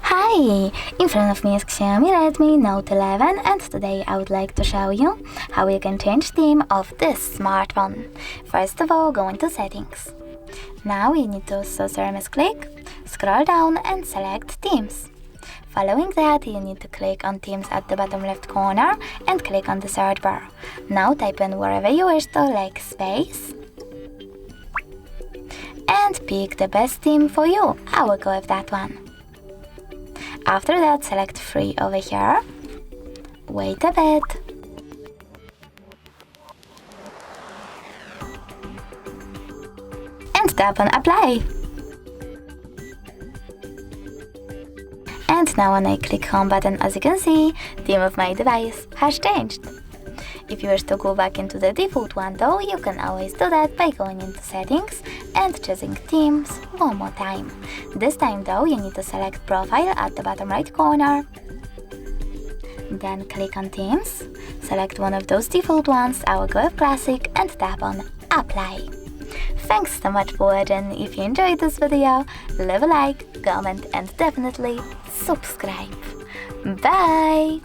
Hi! In front of me is Xiaomi Redmi Note 11 and today I would like to show you how you can change theme of this smartphone. First of all, go into settings. Now you need to service click, scroll down and select themes. Following that, you need to click on themes at the bottom left corner and click on the search bar. Now type in wherever you wish to, like space, and pick the best theme for you. I will go with that one. After that, select free over here, wait a bit, and tap on apply. And now when I click home button, as you can see, theme of my device has changed. If you wish to go back into the default one though, you can always do that by going into settings and choosing themes one more time. This time though, you need to select profile at the bottom right corner. Then click on themes, select one of those default ones, I will go with classic, and tap on apply. Thanks so much for watching. If you enjoyed this video, leave a like, comment and definitely subscribe. Bye!